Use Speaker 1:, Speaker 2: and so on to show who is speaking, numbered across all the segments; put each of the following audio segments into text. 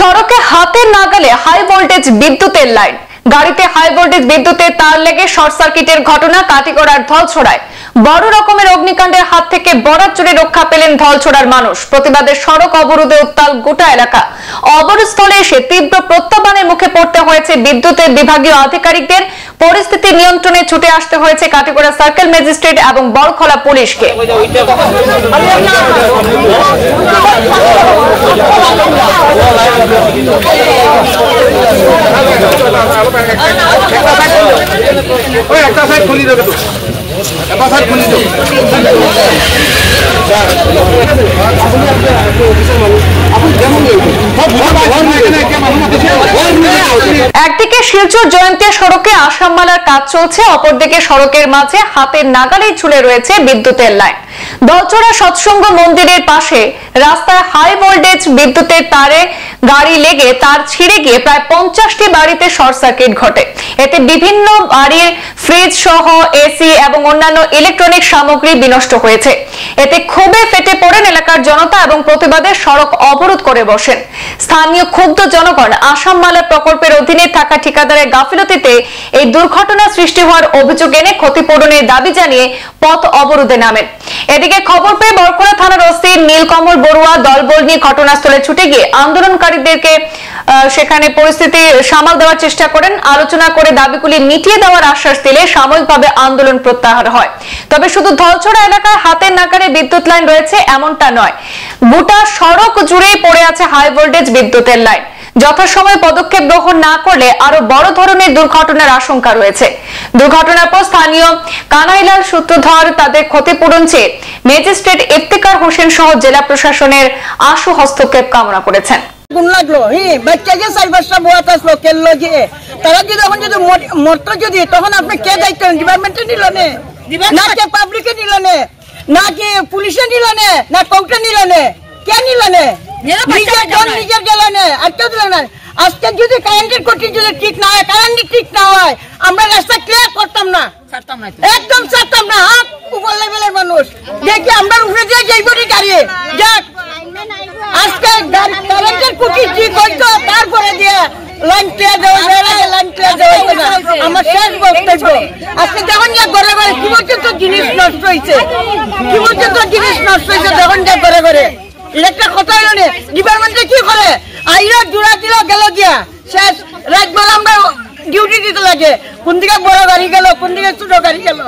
Speaker 1: সড়কে হাতের নাগালে হাই ভোল্টেজ বিদ্যুতের লাইন, গাড়িতে হাই ভোল্টেজ বিদ্যুতের তার লেগে শর্ট সার্কিটের ঘটনা কাটিগড়ার ধলছড়ায়। বড় রকমের অগ্নিকাণ্ডের হাত থেকে বরাত জুড়ে রক্ষা পেলেন ধলছড়ার মানুষ। প্রতিবাদের সড়ক অবরোধে উত্তাল গোটা এলাকা। অবরোধস্থলে এসে তীব্র প্রত্যাহ্বানের মুখে পড়তে হয়েছে বিদ্যুতের বিভাগীয় আধিকারিকদের। পরিস্থিতি নিয়ন্ত্রণে ছুটে আসতে হয়েছে কাটিগড়া সার্কেল ম্যাজিস্ট্রেট এবং বড়খলা পুলিশকে। একদিকে শিলচর জয়ন্তিয়া সড়কে আসামমালার কাজ চলছে, অপরদিকে সড়কের মাঝে হাতের নাগালে ঝুলে রয়েছে বিদ্যুতের লাইন। ধলছড়া সৎসঙ্গ মন্দিরের পাশে রাস্তায় হাই ভোল্টেজ বিদ্যুতের তারে গাড়ি লেগে তার ছিঁড়ে গিয়ে প্রায় 50টি বাড়িতে শর্ট সার্কিট ঘটে। এতে বিভিন্ন বাড়ির ফ্রিজ সহ এসি এবং অন্যান্য ইলেকট্রনিক সামগ্রী বিনষ্ট হয়েছে। এতে ক্ষোভে ফেটে পড়েন এলাকার জনতা এবং প্রতিবাদে সড়ক অবরোধ করে বসেন। স্থানীয় ক্ষুব্ধ জনগণ আসামমালা প্রকল্পের অধীনে থাকা ঠিকাদারের গাফিলতিতে এই দুর্ঘটনা সৃষ্টি হওয়ার অভিযোগ এনে ক্ষতিপূরণের দাবি জানিয়ে পথ অবরোধে নামেন। এদিকে খবর পেয়ে বড়খলা থানার ওসি নীলকমল বড়ুয়া দলবল নিয়ে ঘটনাস্থলে ছুটে গিয়ে আন্দোলনকারীদেরকে সেখানে পরিস্থিতি সামাল দেওয়ার চেষ্টা করেন। আলোচনা করে দাবিগুলি মিটিয়ে দেওয়ার আশ্বাস দিলে সাময়িকভাবে আন্দোলন প্রত্যাহার হয়। তবে শুধু ধলছড়া এলাকায় হাতের নাগালে বিদ্যুৎ লাইন রয়েছে এমনটা নয়, গোটা সড়ক জুড়েই পড়ে আছে হাই ভোল্টেজ বিদ্যুতের লাইন। যথাসময়ে পদক্ষেপ গ্রহণ না করলে আরো বড় ধরনের দুর্ঘটনার আশঙ্কা রয়েছে। দুর্ঘটনার পর স্থানীয় কানাইলাল সূত্রধর তাদের ক্ষতিপূরণ চেয়ে ম্যাজিস্ট্রেট ইফতেখার হোসেন সহ জেলা প্রশাসনের আশু হস্তক্ষেপ কামনা করেছেন।
Speaker 2: বাচ্চাকে 4-5টা বয়াত আসলো কেললো যে তারা যদি এখন যদি মরতো যদি তখন আপনি কে দায়িত্ব ডিপার্টমেন্টে নিল না কে পাবলিকে নিল না কে পুলিশে নিল না কোর্টে নিল কে নিল নিজের গেল আর কেউ দিল না। আজকে যদি কারেন্টের কোটি যদি ঠিক না হয়, কারেন্ট ঠিক না হয়, আমরা রাস্তা ক্লিয়ার করতাম না, একদম ছাড়তাম না। উপর লেভেলের মানুষ দেখি আমরা উপরে যে যেইবড়ি গাড়ি যাক আজকে কারেন্টের কোটি ঠিক হইতো তারপরে দিয়ে লাইন ক্লিয়ার দেওয়া যায় না, লাইন ক্লিয়ার দেওয়া যায় না। আমার শেষ বক্তব্য আজকে যখন যা ঘরে ঘরে কি পর্যন্ত জিনিস নষ্ট হয়েছে, কি পর্যন্ত জিনিস নষ্ট হয়েছে যখন যা ঘরে ঘরে ইলেকট্রিক কথা হলো না। ডিপার্টমেন্টে কি করে আইরা জোড়া দিল গেল গিয়া শেষ রাত বেলা আমরা ডিউটি দিতে লাগে, কোন দিকে বড় গাড়ি গেল কোন দিকে ছোট গাড়ি গেল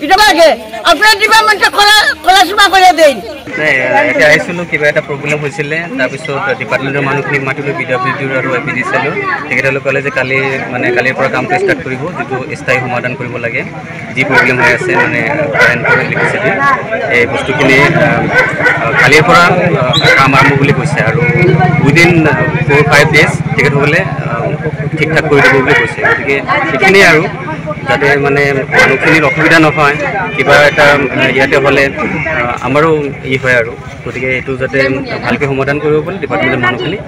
Speaker 2: এটা লাগে আপনার ডিপার্টমেন্টে খোলাসীমা করে দেন।
Speaker 3: এটা আহিছিলোঁ কিবা এটা প্ৰব্লেম হৈছিলে, তাৰপিছত ডিপাৰ্টমেণ্টৰ মানুহখিনিক মাতিলোঁ, PWDৰ আৰু APG চালোঁ। তেখেতসকলে ক'লে যে কালিৰ পৰা কামটো ষ্টাৰ্ট কৰিব, যিটো স্থায়ী সমাধান কৰিব লাগে, যি প্ৰব্লেম হৈ আছে কাৰেণ্টৰ ইলেক্ট্ৰিচিটিৰ এই বস্তুখিনি কালিৰ পৰা কাম আৰম্ভ বুলি কৈছে আৰু উইদিন 4-5 days তেখেতসকলে ঠিক ঠাক কৰি দিব বুলি কৈছে। গতিকে সেইখিনিয়ে আৰু যাতে মানুহখিনিৰ অসুবিধা নহয়, কিবা এটা ইয়াতে হ'লে আমাৰো হয় আৰু গতিকে এইটো যাতে ভালকে সমাধান কৰিব পাৰি ডিপাৰ্টমেণ্টৰ মানুহখিনি।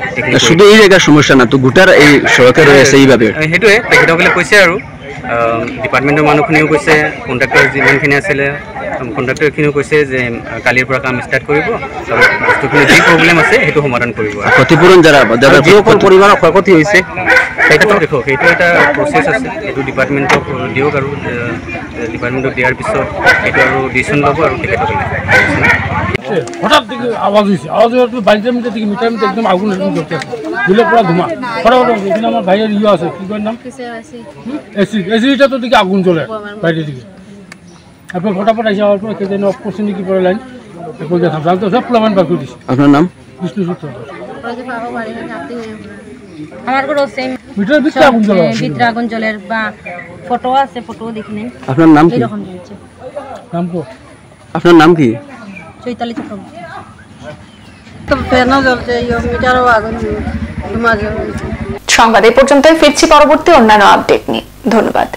Speaker 4: শুধু এই জায়গার সমস্যা না তো গোটার এই সড়কে রয়েছে এইভাবে
Speaker 3: সেইটোৱে তেখেতসকলে কৈছে আৰু ডিপাৰ্টমেণ্টৰ মানুহখিনিও কৈছে, কণ্ট্ৰাক্টৰ যিমানখিনি আছিলে কণ্ট্ৰাক্টৰখিনিও কৈছে যে কালিৰ পৰা কাম ষ্টাৰ্ট কৰিব আৰু বস্তুখিনি যি প্ৰব্লেম আছে সেইটো সমাধান কৰিব।
Speaker 4: ক্ষতিপূরণ যারা যিসকল পৰিমাণৰ ক্ষয়ক্ষতি হৈছে
Speaker 3: সেইটো দেখক, সেইটো এটা প্ৰচেছ আছে, সেইটো ডিপাৰ্টমেণ্টক দিয়ক আৰু ডিপাৰ্টমেণ্টক দিয়াৰ পিছত সেইটো আৰু ডিচিশ্যন ল'ব আৰু তেখেতসকলে।
Speaker 5: হঠাৎ দেখি আওয়াজ হয়েছে, আওয়াজ হওয়ার পর 22 মিটার থেকে মিটার একদম আগুন জ্বলতে আছে, দিলে পুরো ধোঁয়া ফটাফট। এখানে আমার ভাইয়ের আছে কি করে নাম এসিটা তো দিকে আগুন জ্বলে বাইরের দিকে। তারপর ফটাফট এসে হওয়ার পর কে যেন অফ করছে নাকি পরে লাইন তো সব প্লামান বার করে দিচ্ছে।
Speaker 4: আপনার নাম?
Speaker 5: বিষ্ণু সূত্র।
Speaker 6: আমার ঘরও সেম
Speaker 5: মিটার ভিতরে আগুন জ্বলে,
Speaker 6: ভিতরে আগুন জ্বলের বা ফটো আছে, ফটো দেখি নেন।
Speaker 4: আপনার নাম কি?
Speaker 6: এরকম হচ্ছে
Speaker 4: নাম কো? আপনার নাম কি?
Speaker 6: চৈতালি চক্রবর্তী।
Speaker 2: তো ফেনা জ্বলছে মিটারও আগুন ধোঁয়া জ্বলছে।
Speaker 1: সংবাদ এই পর্যন্তই, ফিরছি পরবর্তী অন্যান্য আপডেট নিয়ে। ধন্যবাদ।